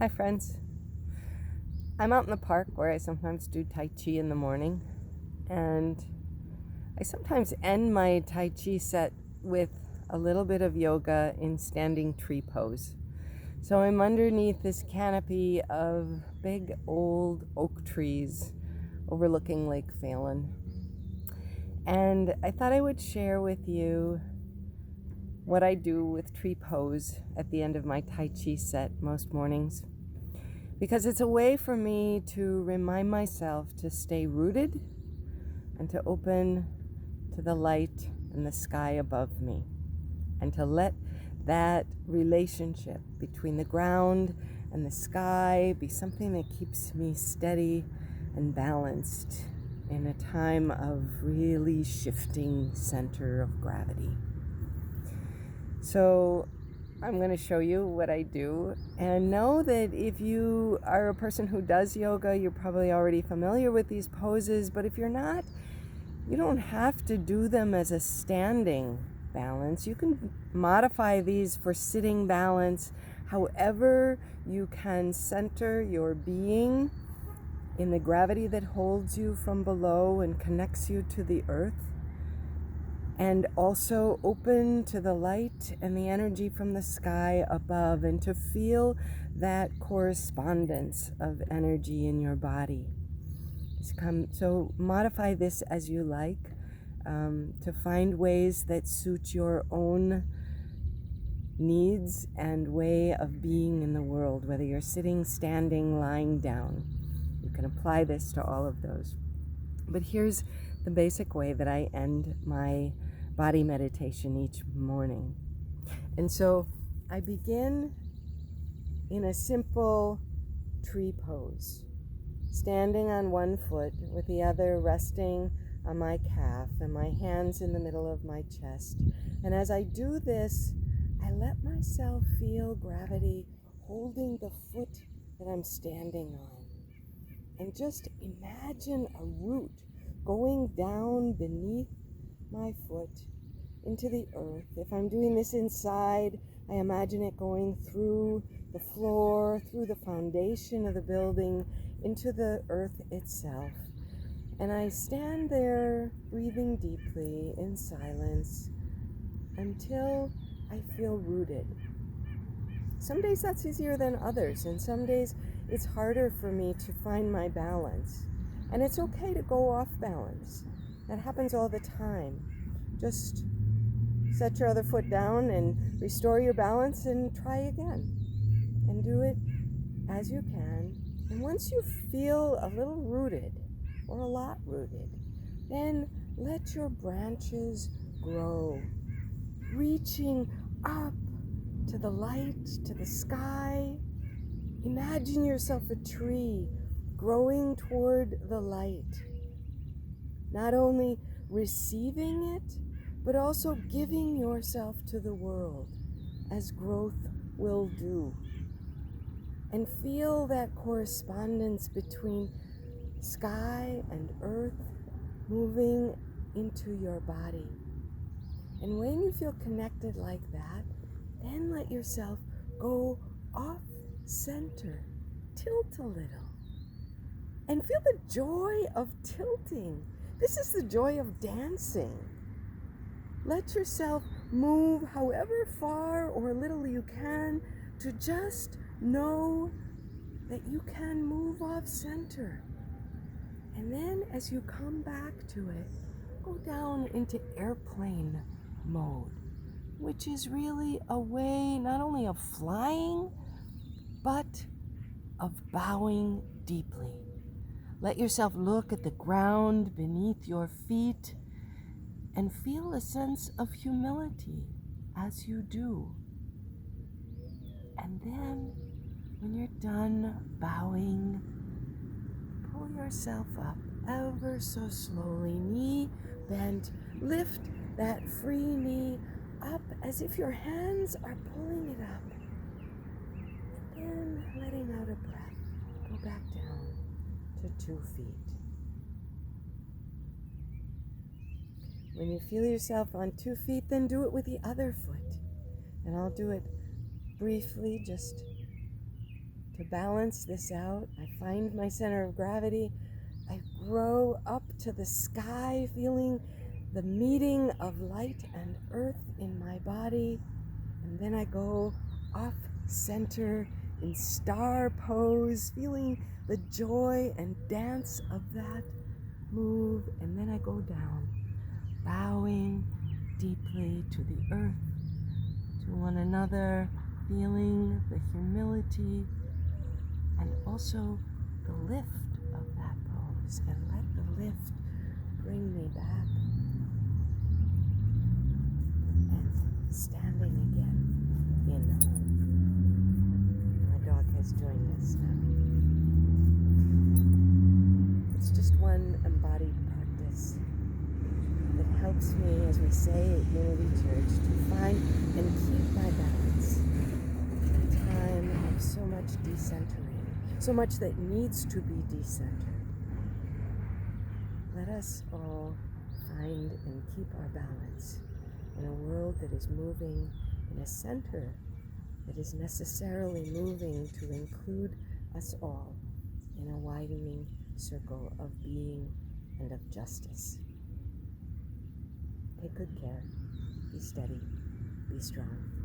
Hi friends. I'm out in the park where I sometimes do Tai Chi in the morning, and I sometimes end my Tai Chi set with a little bit of yoga in standing tree pose. So I'm underneath this canopy of big old oak trees overlooking Lake Phelan. And I thought I would share with you what I do with tree pose at the end of my Tai Chi set most mornings, because it's a way for me to remind myself to stay rooted and to open to the light and the sky above me, and to let that relationship between the ground and the sky be something that keeps me steady and balanced in a time of really shifting center of gravity. So I'm going to show you what I do, and know that if you are a person who does yoga, you're probably already familiar with these poses, but if you're not, you don't have to do them as a standing balance. You can modify these for sitting balance, however you can center your being in the gravity that holds you from below and connects you to the earth, and also open to the light and the energy from the sky above, and to feel that correspondence of energy in your body. So modify this as you like, to find ways that suit your own needs and way of being in the world, whether you're sitting, standing, lying down. You can apply this to all of those. But here's the basic way that I end my body meditation each morning. And so I begin in a simple tree pose, standing on one foot with the other resting on my calf and my hands in the middle of my chest. And as I do this, I let myself feel gravity holding the foot that I'm standing on. And just imagine a root going down beneath my foot into the earth. If I'm doing this inside, I imagine it going through the floor, through the foundation of the building, into the earth itself. And I stand there breathing deeply in silence until I feel rooted. Some days that's easier than others, and some days it's harder for me to find my balance. And it's okay to go off balance. That happens all the time. Just set your other foot down and restore your balance and try again. And do it as you can. And once you feel a little rooted, or a lot rooted, then let your branches grow, reaching up to the light, to the sky. Imagine yourself a tree growing toward the light, not only receiving it, but also giving yourself to the world, as growth will do. And feel that correspondence between sky and earth moving into your body. And when you feel connected like that, then let yourself go off center, tilt a little, and feel the joy of tilting. This is the joy of dancing. Let yourself move however far or little you can, to just know that you can move off center. And then as you come back to it, go down into airplane mode, which is really a way not only of flying, but of bowing deeply. Let yourself look at the ground beneath your feet and feel a sense of humility as you do. And then, when you're done bowing, pull yourself up ever so slowly, knee bent. Lift that free knee up as if your hands are pulling it up. And then letting out a breath, go back down to 2 feet. When you feel yourself on 2 feet, then do it with the other foot. And I'll do it briefly, just to balance this out. I find my center of gravity. I grow up to the sky, feeling the meeting of light and earth in my body. And then I go off center in star pose, feeling the joy and dance of that move. And then I go down, bowing deeply to the earth, to one another, feeling the humility and also the lift of that pose. And let the lift bring me back and standing again in home. My dog has joined us now. It's just one embodied practice that helps me, as we say at Unity Church, to find and keep my balance in a time of so much decentering, so much that needs to be decentered. Let us all find and keep our balance in a world that is moving in a center that is necessarily moving to include us all in a widening circle of being and of justice. Take good care. Be steady. Be strong.